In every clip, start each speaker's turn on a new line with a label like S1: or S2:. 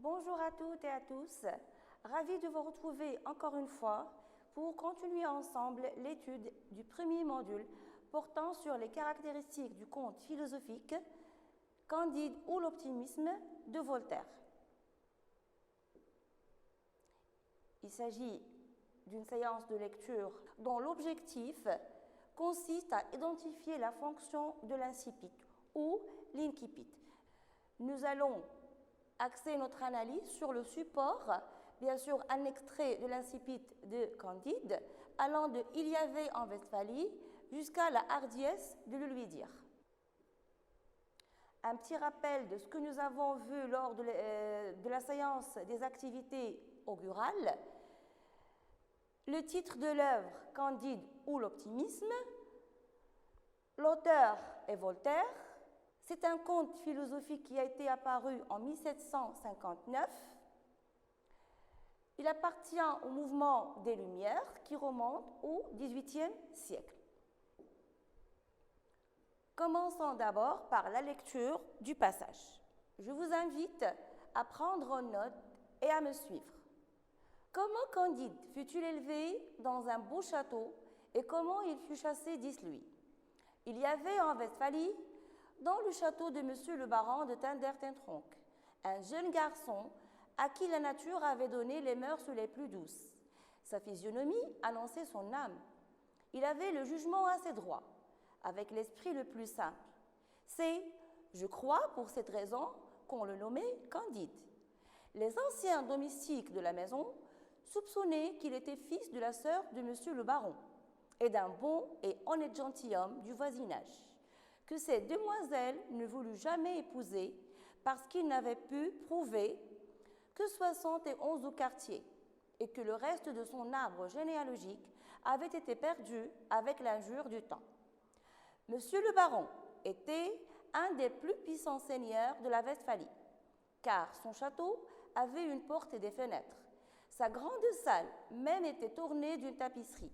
S1: Bonjour à toutes et à tous, ravi de vous retrouver encore une fois pour continuer ensemble l'étude du premier module portant sur les caractéristiques du conte philosophique Candide ou l'optimisme de Voltaire. Il s'agit d'une séance de lecture dont l'objectif consiste à identifier la fonction de l'incipit ou l'incipit. Nous allons axer notre analyse sur le support, bien sûr un extrait de l'incipit de Candide, allant de « Il y avait en Westphalie » jusqu'à la hardiesse de le lui dire. Un petit rappel de ce que nous avons vu lors de la séance des activités augurales. Le titre de l'œuvre, Candide ou l'optimisme. L'auteur est Voltaire. C'est un conte philosophique qui a été apparu en 1759. Il appartient au mouvement des Lumières qui remonte au XVIIIe siècle. Commençons d'abord par la lecture du passage. Je vous invite à prendre en note et à me suivre. Comment Candide fut-il élevé dans un beau château et comment il fut chassé d'Islouis? Il y avait en Westphalie, dans le château de monsieur le baron de Tindertentronckh, un jeune garçon à qui la nature avait donné les mœurs les plus douces. Sa physionomie annonçait son âme. Il avait le jugement assez droit, avec l'esprit le plus simple. C'est, je crois, pour cette raison qu'on le nommait Candide. Les anciens domestiques de la maison soupçonnaient qu'il était fils de la sœur de monsieur le baron et d'un bon et honnête gentilhomme du voisinage, que ces demoiselles ne voulut jamais épouser parce qu'il n'avait pu prouver que 71 au quartier et que le reste de son arbre généalogique avait été perdu avec l'injure du temps. Monsieur le baron était un des plus puissants seigneurs de la Westphalie, car son château avait une porte et des fenêtres. Sa grande salle même était ornée d'une tapisserie.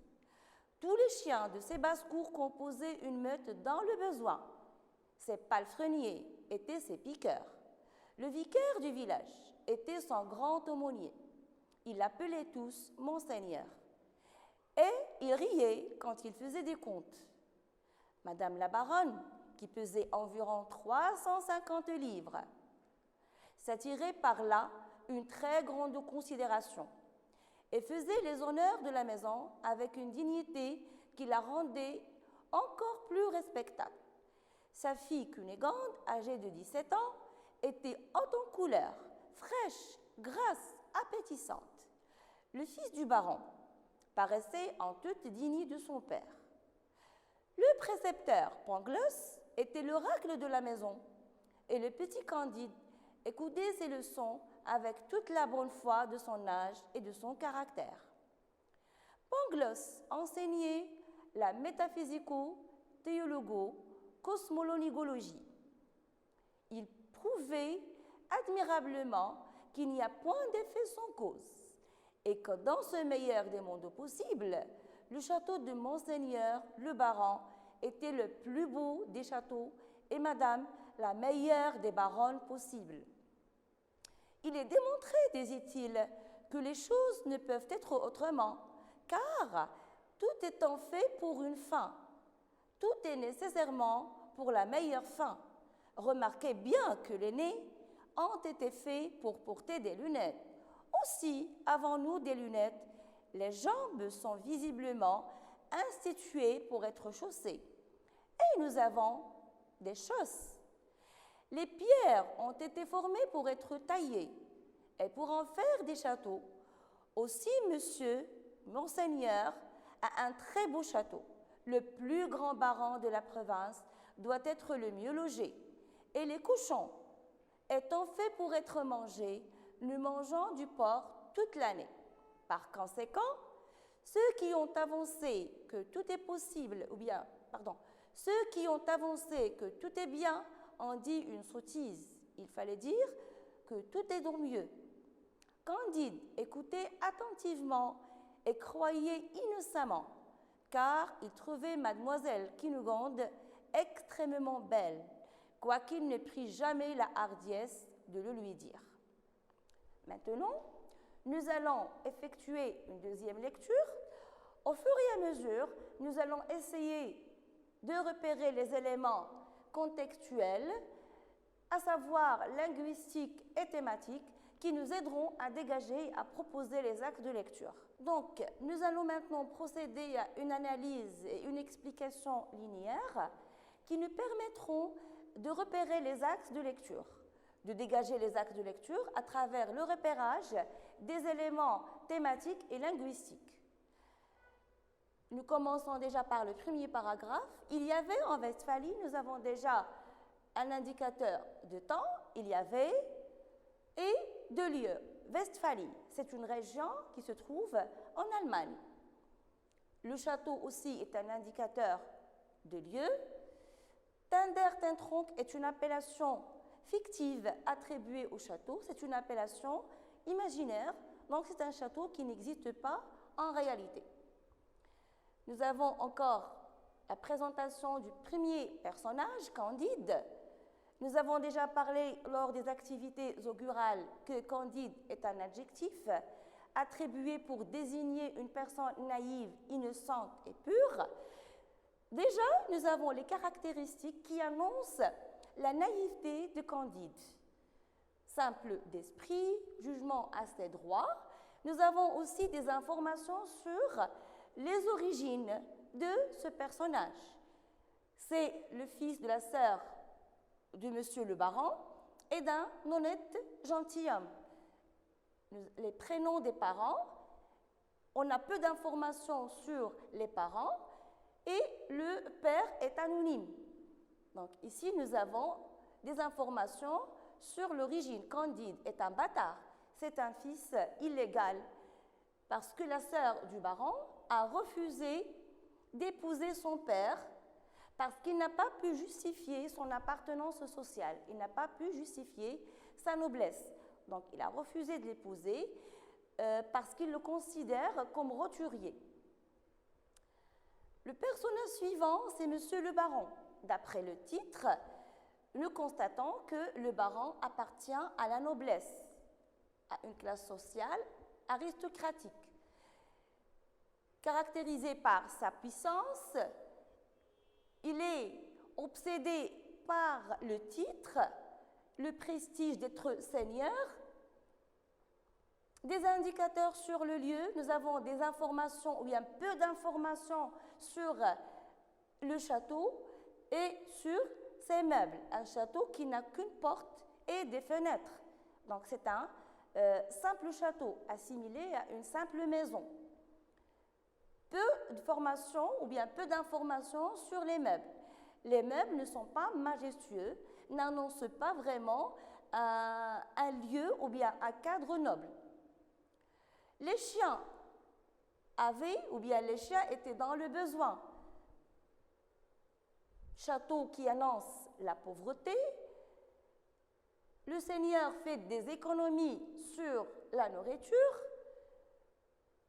S1: Tous les chiens de ses basses-cours composaient une meute dans le besoin. Ses palefreniers étaient ses piqueurs. Le vicaire du village était son grand aumônier. Il l'appelait tous Monseigneur. Et il riait quand il faisait des comptes. Madame la baronne, qui pesait environ 350 livres, s'attirait par là une très grande considération et faisait les honneurs de la maison avec une dignité qui la rendait encore plus respectable. Sa fille Cunégonde, âgée de 17 ans, était haute en couleur, fraîche, grasse, appétissante. Le fils du baron paraissait en toute dignité de son père. Le précepteur Pangloss était l'oracle de la maison et le petit Candide écoutait ses leçons avec toute la bonne foi de son âge et de son caractère. Pangloss enseignait la métaphysico-théologo-cosmolonigologie. Il prouvait admirablement qu'il n'y a point d'effet sans cause et que dans ce meilleur des mondes possibles, le château de Monseigneur le baron était le plus beau des châteaux et madame la meilleure des baronnes possibles. Il est démontré, disait-il, que les choses ne peuvent être autrement, car tout étant fait pour une fin, tout est nécessairement pour la meilleure fin. Remarquez bien que les nez ont été faits pour porter des lunettes. Aussi, avons-nous des lunettes, les jambes sont visiblement instituées pour être chaussées. Et nous avons des chausses. Les pierres ont été formées pour être taillées et pour en faire des châteaux. Aussi, monsieur, Monseigneur, a un très beau château. Le plus grand baron de la province doit être le mieux logé. Et les cochons, étant faits pour être mangés, nous mangeons du porc toute l'année. Par conséquent, ceux qui ont avancé que tout est possible, ceux qui ont avancé que tout est bien ont dit une sottise. Il fallait dire que tout est donc mieux. Candide écoutait attentivement et croyait innocemment, car il trouvait mademoiselle Cunégonde extrêmement belle, quoiqu'il ne prit jamais la hardiesse de le lui dire. Maintenant, nous allons effectuer une deuxième lecture. Au fur et à mesure, nous allons essayer de repérer les éléments contextuels, à savoir linguistiques et thématiques, qui nous aideront à dégager et à proposer les axes de lecture. Donc, nous allons maintenant procéder à une analyse et une explication linéaire qui nous permettront de repérer les axes de lecture, de dégager les axes de lecture à travers le repérage des éléments thématiques et linguistiques. Nous commençons déjà par le premier paragraphe. Il y avait en Westphalie, nous avons déjà un indicateur de temps, il y avait, et de lieu. Westphalie, c'est une région qui se trouve en Allemagne. Le château aussi est un indicateur de lieu. Tinder-Tentronck est une appellation fictive attribuée au château. C'est une appellation imaginaire, donc c'est un château qui n'existe pas en réalité. Nous avons encore la présentation du premier personnage, Candide. Nous avons déjà parlé lors des activités augurales que Candide est un adjectif attribué pour désigner une personne naïve, innocente et pure. Déjà, nous avons les caractéristiques qui annoncent la naïveté de Candide. Simple d'esprit, jugement assez droit. Nous avons aussi des informations sur les origines de ce personnage. C'est le fils de la sœur de monsieur le baron et d'un honnête gentilhomme. Les prénoms des parents, on a peu d'informations sur les parents et le père est anonyme. Donc ici, nous avons des informations sur l'origine. Candide est un bâtard, c'est un fils illégal parce que la sœur du baron a refusé d'épouser son père parce qu'il n'a pas pu justifier son appartenance sociale, il n'a pas pu justifier sa noblesse. Donc il a refusé de l'épouser parce qu'il le considère comme roturier. Le personnage suivant, c'est monsieur le baron. D'après le titre, nous constatons que le baron appartient à la noblesse, à une classe sociale aristocratique. Caractérisé par sa puissance, il est obsédé par le titre, le prestige d'être seigneur. Des indicateurs sur le lieu, nous avons des informations ou bien peu d'informations sur le château et sur ses meubles. Un château qui n'a qu'une porte et des fenêtres. Donc c'est un simple château assimilé à une simple maison. Peu de formations ou bien peu d'informations sur les meubles. Les meubles ne sont pas majestueux, n'annoncent pas vraiment un lieu ou bien un cadre noble. Les chiens avaient ou bien les chiens étaient dans le besoin. Château qui annonce la pauvreté. Le seigneur fait des économies sur la nourriture.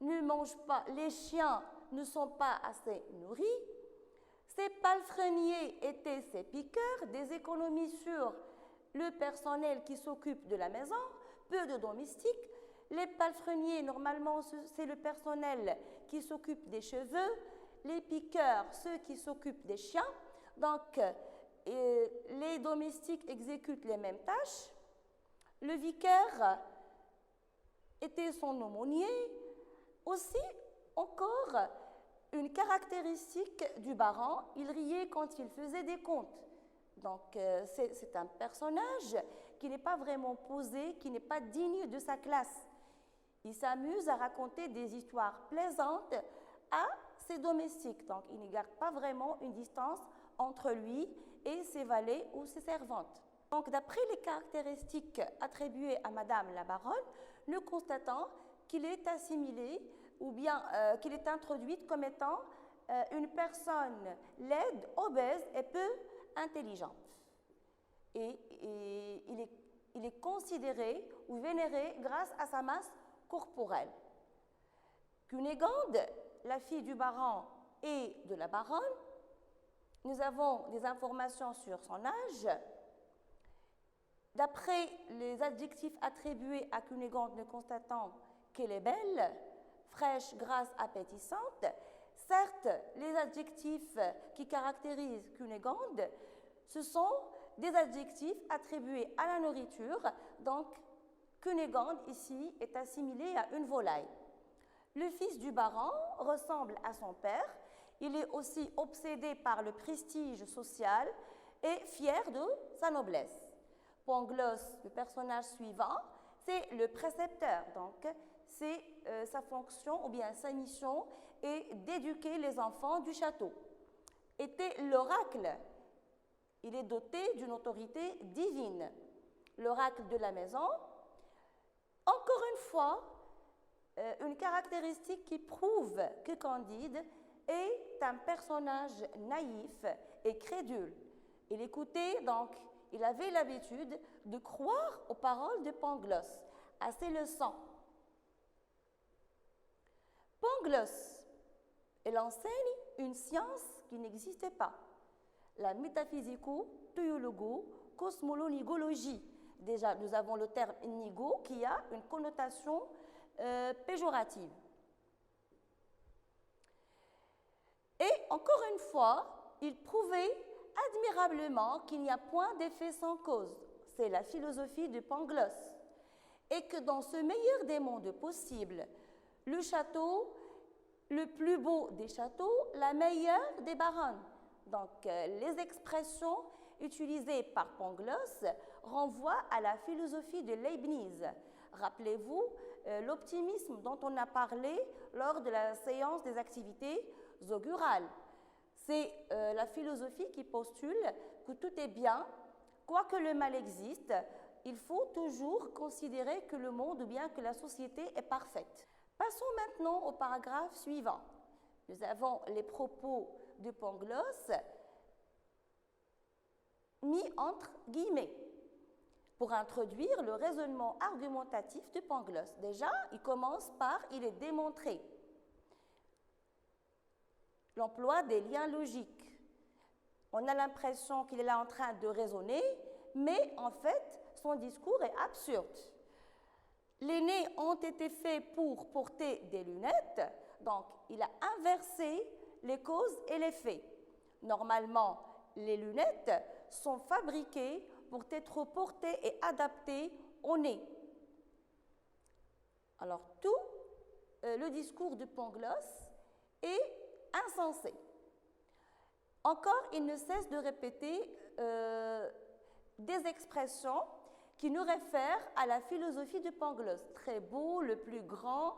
S1: Ne mange pas, les chiens ne sont pas assez nourris. Ces palefreniers étaient ces piqueurs, des économies sur le personnel qui s'occupe de la maison, peu de domestiques. Les palefreniers, normalement, c'est le personnel qui s'occupe des cheveux. Les piqueurs, ceux qui s'occupent des chiens. Donc, les domestiques exécutent les mêmes tâches. Le vicaire était son aumônier. Aussi, encore, une caractéristique du baron, il riait quand il faisait des comptes. Donc, c'est un personnage qui n'est pas vraiment posé, qui n'est pas digne de sa classe. Il s'amuse à raconter des histoires plaisantes à ses domestiques. Donc, il ne garde pas vraiment une distance entre lui et ses valets ou ses servantes. Donc, d'après les caractéristiques attribuées à Madame la baronne, nous constatons qu'il est assimilé ou bien qu'il est introduite comme étant une personne laide, obèse et peu intelligente. Et il est considéré ou vénéré grâce à sa masse corporelle. Cunégonde, la fille du baron et de la baronne, nous avons des informations sur son âge. D'après les adjectifs attribués à Cunégonde, ne constatant qu'elle est belle, fraîche, grasse, appétissante, certes, les adjectifs qui caractérisent Cunégonde, ce sont des adjectifs attribués à la nourriture, donc Cunégonde ici est assimilé à une volaille. Le fils du baron ressemble à son père, il est aussi obsédé par le prestige social et fier de sa noblesse. Pangloss, le personnage suivant, c'est le précepteur, donc c'est sa fonction ou bien sa mission est d'éduquer les enfants du château. Était l'oracle, il est doté d'une autorité divine. L'oracle de la maison, encore une fois, une caractéristique qui prouve que Candide est un personnage naïf et crédule. Il écoutait donc, il avait l'habitude de croire aux paroles de Pangloss, à ses leçons. Pangloss, il enseigne une science qui n'existait pas, la métaphysico-théologo-cosmolonigologie. Déjà, nous avons le terme nigo qui a une connotation péjorative. Et encore une fois, il prouvait admirablement qu'il n'y a point d'effet sans cause. C'est la philosophie de Pangloss. Et que dans ce meilleur des mondes possibles, le château, le plus beau des châteaux, la meilleure des baronnes. Donc, les expressions utilisées par Pangloss renvoient à la philosophie de Leibniz. Rappelez-vous l'optimisme dont on a parlé lors de la séance des activités augurales. C'est la philosophie qui postule que tout est bien, quoique le mal existe, il faut toujours considérer que le monde ou bien que la société est parfaite. Passons maintenant au paragraphe suivant. Nous avons les propos de Pangloss mis entre guillemets pour introduire le raisonnement argumentatif de Pangloss. Déjà, il commence par « il est démontré ». L'emploi des liens logiques. On a l'impression qu'il est là en train de raisonner, mais en fait, son discours est absurde. Les nez ont été faits pour porter des lunettes, donc il a inversé les causes et les faits. Normalement, les lunettes sont fabriquées pour être portées et adaptées au nez. Alors, tout le discours de Pangloss est insensé. Encore, il ne cesse de répéter des expressions qui nous réfèrent à la philosophie de Pangloss. Très beau, le plus grand,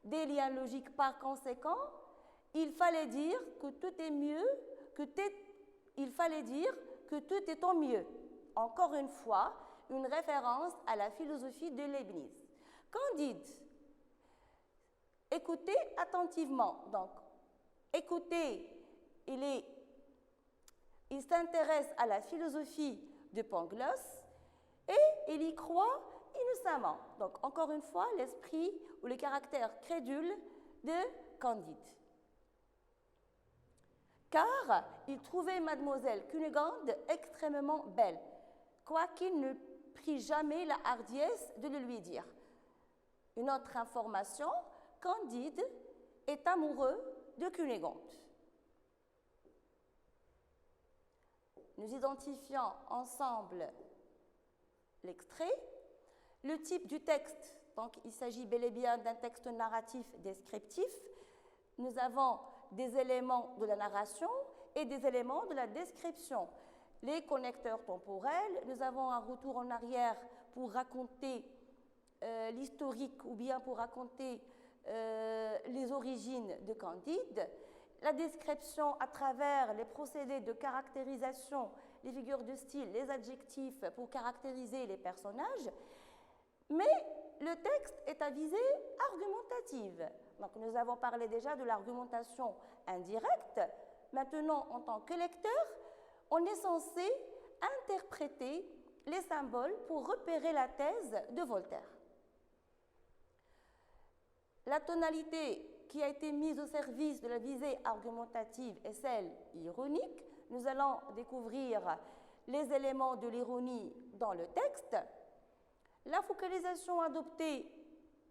S1: des liens logiques par conséquent. Il fallait dire que tout est mieux, il fallait dire que tout est en mieux. Encore une fois, une référence à la philosophie de Leibniz. Candide, écoutez attentivement. Donc, écoutez, il s'intéresse à la philosophie de Pangloss et il y croit innocemment. Donc, encore une fois, l'esprit ou le caractère crédule de Candide. Car il trouvait mademoiselle Cunégonde extrêmement belle, quoiqu'il ne prit jamais la hardiesse de le lui dire. Une autre information, Candide est amoureux de Cunégonde. Nous identifions ensemble l'extrait. Le type du texte, donc il s'agit bel et bien d'un texte narratif descriptif. Nous avons des éléments de la narration et des éléments de la description. Les connecteurs temporels, nous avons un retour en arrière pour raconter l'historique ou bien pour raconter les origines de Candide. La description à travers les procédés de caractérisation, les figures de style, les adjectifs pour caractériser les personnages. Mais le texte est à visée argumentative. Donc nous avons parlé déjà de l'argumentation indirecte. Maintenant, en tant que lecteur, on est censé interpréter les symboles pour repérer la thèse de Voltaire. La tonalité qui a été mise au service de la visée argumentative est celle ironique. Nous allons découvrir les éléments de l'ironie dans le texte, la focalisation adoptée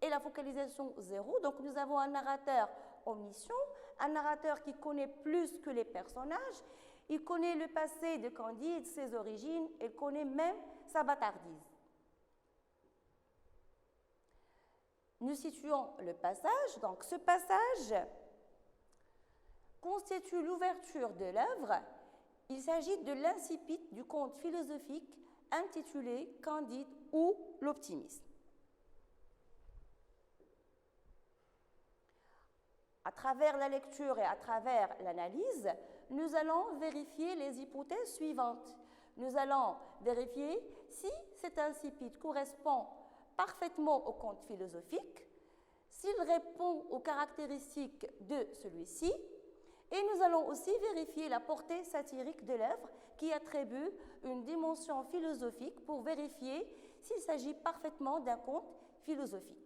S1: est la focalisation 0. Donc nous avons un narrateur omniscient, un narrateur qui connaît plus que les personnages. Il connaît le passé de Candide, ses origines, il connaît même sa bâtardise. Nous situons le passage. Donc ce passage constitue l'ouverture de l'œuvre. Il s'agit de l'incipit du conte philosophique intitulé Candide ou l'optimisme. À travers la lecture et à travers l'analyse, nous allons vérifier les hypothèses suivantes. Nous allons vérifier si cet incipit correspond parfaitement au conte philosophique, s'il répond aux caractéristiques de celui-ci, et nous allons aussi vérifier la portée satirique de l'œuvre qui attribue une dimension philosophique pour vérifier s'il s'agit parfaitement d'un conte philosophique.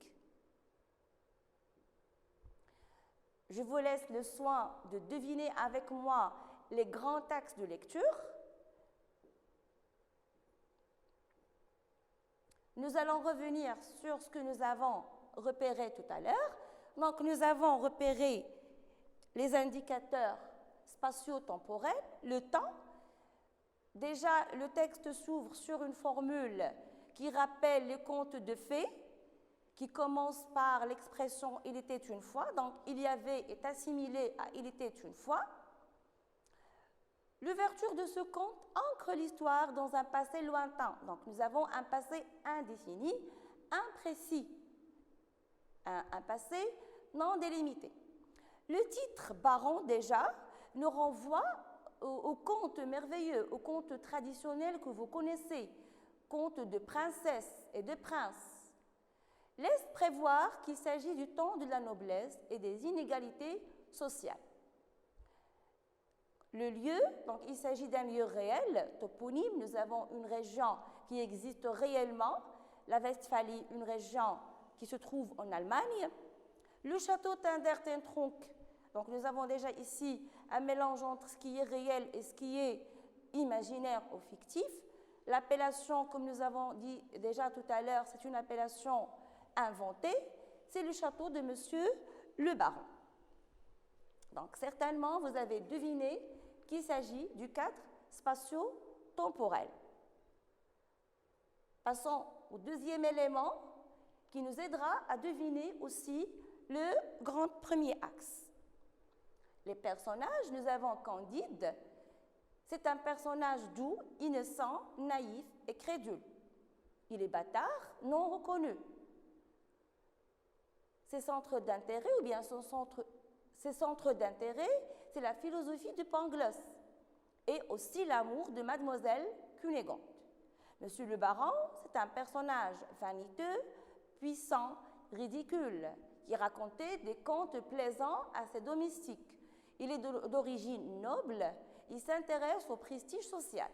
S1: Je vous laisse le soin de deviner avec moi les grands axes de lecture. Nous allons revenir sur ce que nous avons repéré tout à l'heure. Donc, nous avons repéré les indicateurs spatio-temporels, le temps. Déjà, le texte s'ouvre sur une formule qui rappelle les contes de fées, qui commence par l'expression « il était une fois », donc « il y avait » est assimilé à « il était une fois ». L'ouverture de ce conte ancre l'histoire dans un passé lointain. Donc nous avons un passé indéfini, imprécis, un passé non délimité. Le titre « Baron » déjà nous renvoie aux contes merveilleux, aux contes traditionnels que vous connaissez, contes de princesses et de princes. Laisse prévoir qu'il s'agit du temps de la noblesse et des inégalités sociales. Le lieu, donc il s'agit d'un lieu réel, toponyme. Nous avons une région qui existe réellement, la Westphalie, une région qui se trouve en Allemagne. Le château Tindertentrunk, donc nous avons déjà ici un mélange entre ce qui est réel et ce qui est imaginaire ou fictif. L'appellation, comme nous avons dit déjà tout à l'heure, c'est une appellation inventée, c'est le château de Monsieur le Baron. Donc certainement, vous avez deviné qu'il s'agit du cadre spatio-temporel. Passons au deuxième élément qui nous aidera à deviner aussi le grand premier axe. Les personnages, nous avons Candide, c'est un personnage doux, innocent, naïf et crédule. Il est bâtard, non reconnu. Ses centres d'intérêt, ou bien ses centres d'intérêt, c'est la philosophie de Pangloss et aussi l'amour de Mademoiselle Cunégonde. Monsieur le Baron, c'est un personnage vaniteux, puissant, ridicule, qui racontait des contes plaisants à ses domestiques. Il est d'origine noble, il s'intéresse au prestige social.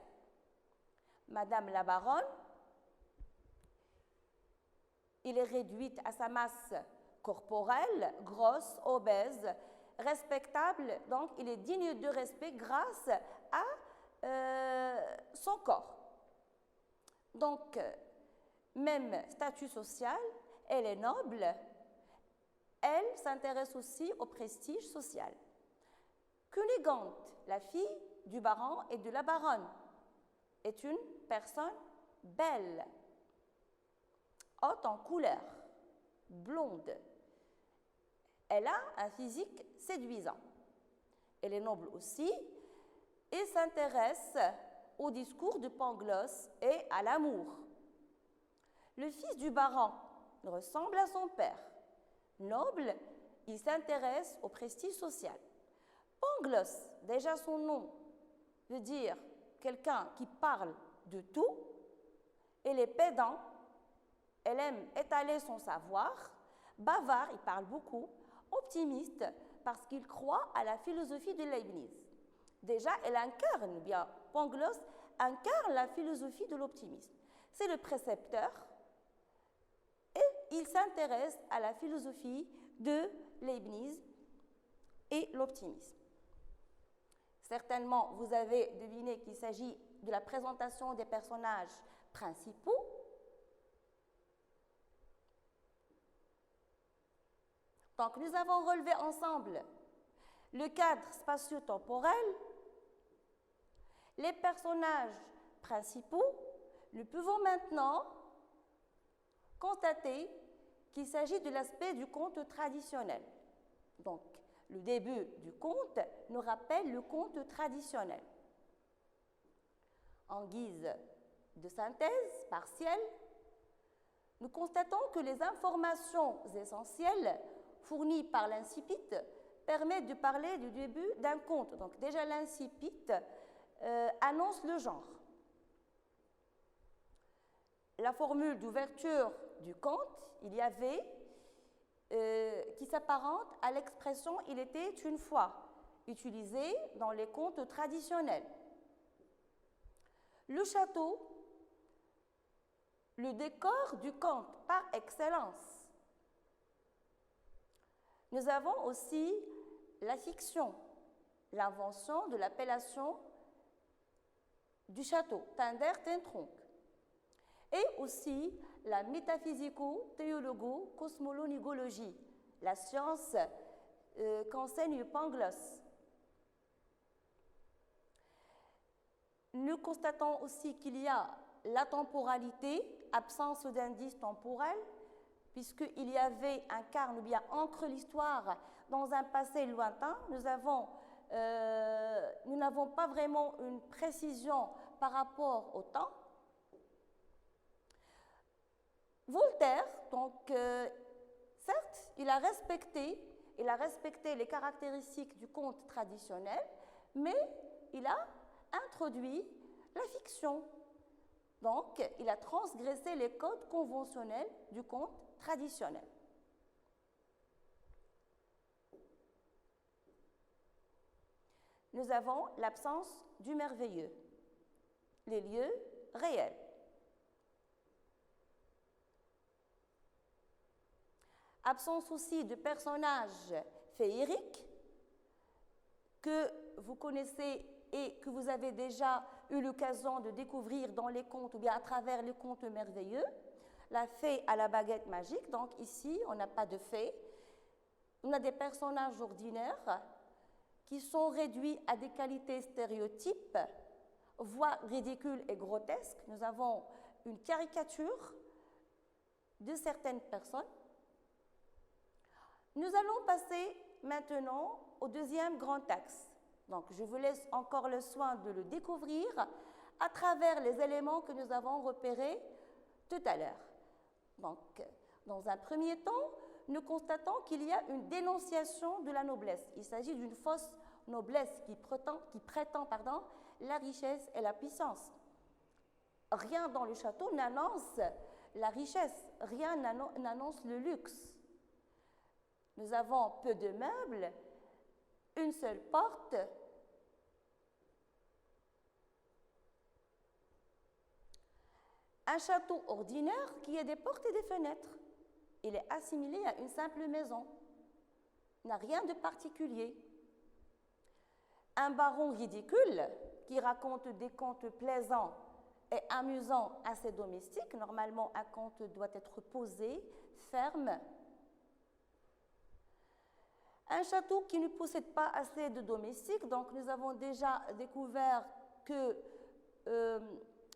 S1: Madame la Baronne, il est réduite à sa masse corporelle, grosse, obèse, respectable, donc il est digne de respect grâce à son corps. Donc, même statut social, elle est noble, elle s'intéresse aussi au prestige social. Cunégonde, la fille du baron et de la baronne, est une personne belle, haute en couleur, blonde. Elle a un physique séduisant. Elle est noble aussi et s'intéresse au discours de Pangloss et à l'amour. Le fils du baron ressemble à son père. Noble, il s'intéresse au prestige social. Pangloss, déjà son nom veut dire quelqu'un qui parle de tout. Elle est pédant, elle aime étaler son savoir. Bavard, il parle beaucoup. Optimiste, parce qu'il croit à la philosophie de Leibniz. Déjà, elle incarne bien, Pangloss incarne la philosophie de l'optimisme. C'est le précepteur et il s'intéresse à la philosophie de Leibniz et l'optimisme. Certainement, vous avez deviné qu'il s'agit de la présentation des personnages principaux. Donc, nous avons relevé ensemble le cadre spatio-temporel, les personnages principaux. Nous pouvons maintenant constater qu'il s'agit de l'aspect du conte traditionnel. Donc, le début du conte nous rappelle le conte traditionnel. En guise de synthèse partielle, nous constatons que les informations essentielles fournies par l'incipit permettent de parler du début d'un conte. Donc déjà l'incipit annonce le genre. La formule d'ouverture du conte, il y avait qui s'apparente à l'expression « il était une fois », utilisée dans les contes traditionnels. Le château, le décor du conte par excellence. Nous avons aussi la fiction, l'invention de l'appellation du château, Tinder Tentronk, et aussi la métaphysico-théologo-cosmolonigologie, la science qu'enseigne Pangloss. Nous constatons aussi qu'il y a la temporalité, absence d'indice temporel, puisqu'il y avait un carne bien ancre l'histoire dans un passé lointain. Nous n'avons pas vraiment une précision par rapport au temps. Voltaire, donc, certes, il a respecté les caractéristiques du conte traditionnel, mais il a introduit la fiction. Donc, il a transgressé les codes conventionnels du conte traditionnel. Nous avons l'absence du merveilleux, les lieux réels. Absence aussi de personnages féeriques que vous connaissez et que vous avez déjà eu l'occasion de découvrir dans les contes ou bien à travers les contes merveilleux. La fée à la baguette magique, donc ici, on n'a pas de fée. On a des personnages ordinaires qui sont réduits à des qualités stéréotypes, voire ridicules et grotesques. Nous avons une caricature de certaines personnes. Nous allons passer maintenant au deuxième grand axe. Donc, je vous laisse encore le soin de le découvrir à travers les éléments que nous avons repérés tout à l'heure. Donc, dans un premier temps, nous constatons qu'il y a une dénonciation de la noblesse. Il s'agit d'une fausse noblesse qui prétend la richesse et la puissance. Rien dans le château n'annonce la richesse, rien n'annonce le luxe. Nous avons peu de meubles, une seule porte, un château ordinaire qui a des portes et des fenêtres. Il est assimilé à une simple maison, n'a rien de particulier. Un baron ridicule qui raconte des contes plaisants et amusants à ses domestiques. Normalement, un conte doit être posé, ferme. Un château qui ne possède pas assez de domestiques, donc nous avons déjà découvert que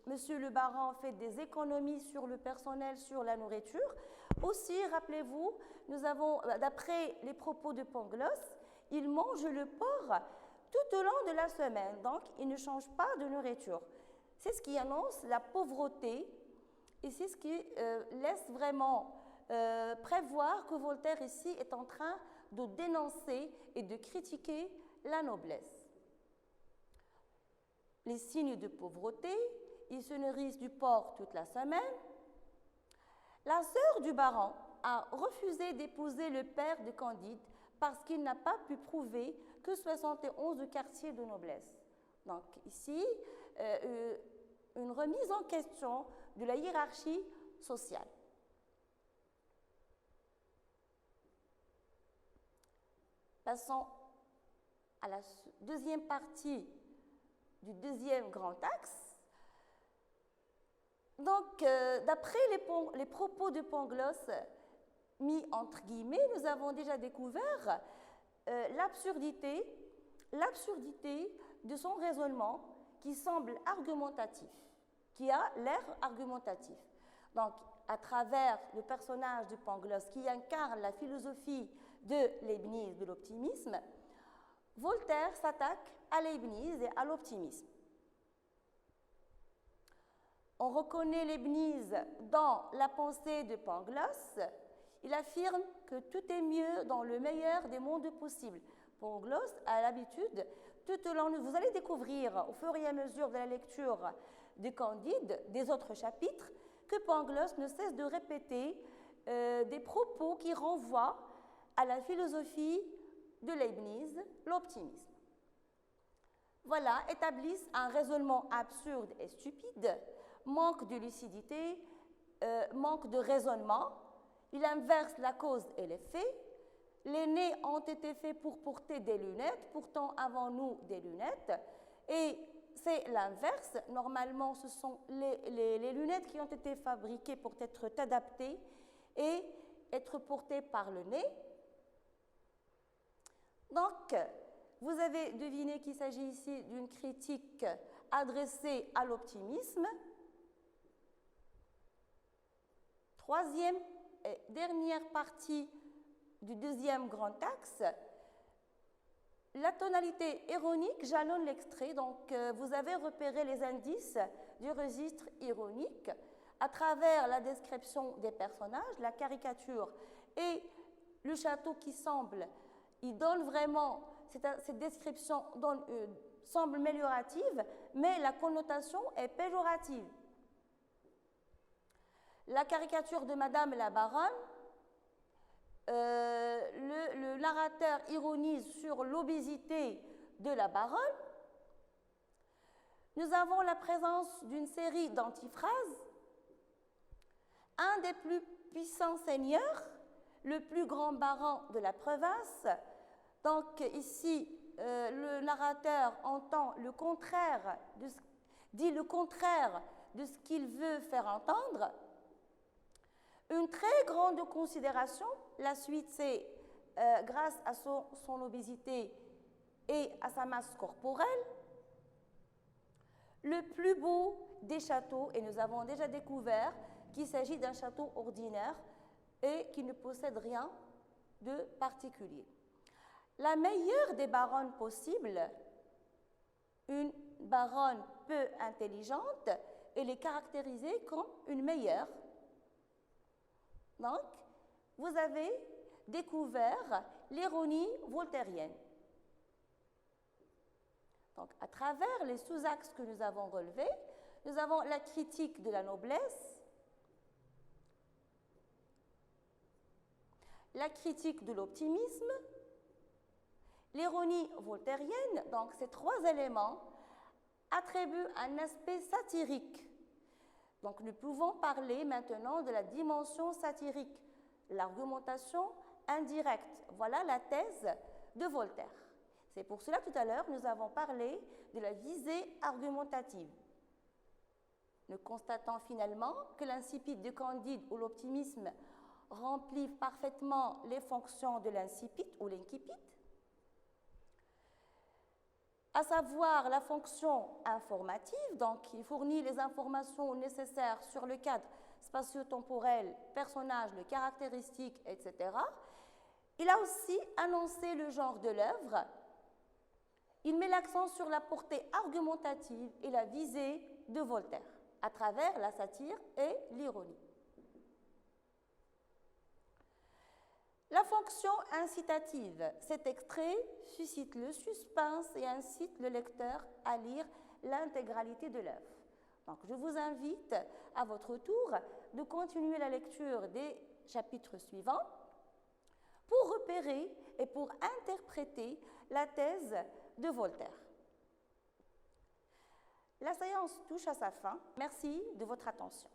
S1: Monsieur le baron fait des économies sur le personnel, sur la nourriture. Aussi, rappelez-vous, nous avons, d'après les propos de Pangloss, il mange le porc tout au long de la semaine, donc il ne change pas de nourriture. C'est ce qui annonce la pauvreté et c'est ce qui laisse vraiment prévoir que Voltaire ici est en train de dénoncer et de critiquer la noblesse. Les signes de pauvreté, ils se nourrissent du porc toute la semaine. La sœur du baron a refusé d'épouser le père de Candide parce qu'il n'a pas pu prouver que 71 quartiers de noblesse. Donc ici, une remise en question de la hiérarchie sociale. Passons à la deuxième partie du deuxième grand axe. Donc, d'après les propos de Pangloss, mis entre guillemets, nous avons déjà découvert l'absurdité de son raisonnement qui semble argumentatif, qui a l'air argumentatif. Donc, à travers le personnage de Pangloss qui incarne la philosophie de Leibniz, de l'optimisme, Voltaire s'attaque à Leibniz et à l'optimisme. On reconnaît Leibniz dans la pensée de Pangloss. Il affirme que tout est mieux dans le meilleur des mondes possibles. Pangloss a l'habitude, tout au long, vous allez découvrir au fur et à mesure de la lecture de Candide, des autres chapitres, que Pangloss ne cesse de répéter des propos qui renvoient à la philosophie de Leibniz, l'optimisme. Voilà, établissent un raisonnement absurde et stupide, manque de lucidité, manque de raisonnement. Il inverse la cause et l'effet. Les nez ont été faits pour porter des lunettes, pourtant avons-nous des lunettes? Et c'est l'inverse. Normalement, ce sont les lunettes qui ont été fabriquées pour être adaptées et être portées par le nez. Donc, vous avez deviné qu'il s'agit ici d'une critique adressée à l'optimisme. Troisième et dernière partie du deuxième grand axe, la tonalité ironique jalonne l'extrait, donc vous avez repéré les indices du registre ironique à travers la description des personnages, la caricature et le château qui semble, il donne vraiment, cette description semble améliorative, mais la connotation est péjorative. La caricature de Madame la Baronne, le narrateur ironise sur l'obésité de la baronne. Nous avons la présence d'une série d'antiphrases. Un des plus puissants seigneurs, le plus grand baron de la province. Donc ici, le narrateur entend le contraire, dit le contraire de ce qu'il veut faire entendre. Une très grande considération, la suite c'est grâce à son obésité et à sa masse corporelle, le plus beau des châteaux, et nous avons déjà découvert qu'il s'agit d'un château ordinaire et qui ne possède rien de particulier. La meilleure des baronnes possibles, une baronne peu intelligente, elle est caractérisée comme une meilleure. Donc, vous avez découvert l'ironie voltairienne. Donc, à travers les sous-axes que nous avons relevés, nous avons la critique de la noblesse, la critique de l'optimisme, l'ironie voltairienne. Donc, ces trois éléments attribuent un aspect satirique. Donc, nous pouvons parler maintenant de la dimension satirique, l'argumentation indirecte. Voilà la thèse de Voltaire. C'est pour cela, tout à l'heure, nous avons parlé de la visée argumentative. Nous constatons finalement que l'incipit de Candide ou l'optimisme remplit parfaitement les fonctions de l'incipit ou l'incipit, à savoir la fonction informative, donc il fournit les informations nécessaires sur le cadre spatio-temporel, personnage, les caractéristiques, etc. Il a aussi annoncé le genre de l'œuvre. Il met l'accent sur la portée argumentative et la visée de Voltaire, à travers la satire et l'ironie. La fonction incitative, cet extrait suscite le suspense et incite le lecteur à lire l'intégralité de l'œuvre. Donc, je vous invite à votre tour de continuer la lecture des chapitres suivants pour repérer et pour interpréter la thèse de Voltaire. La séance touche à sa fin. Merci de votre attention.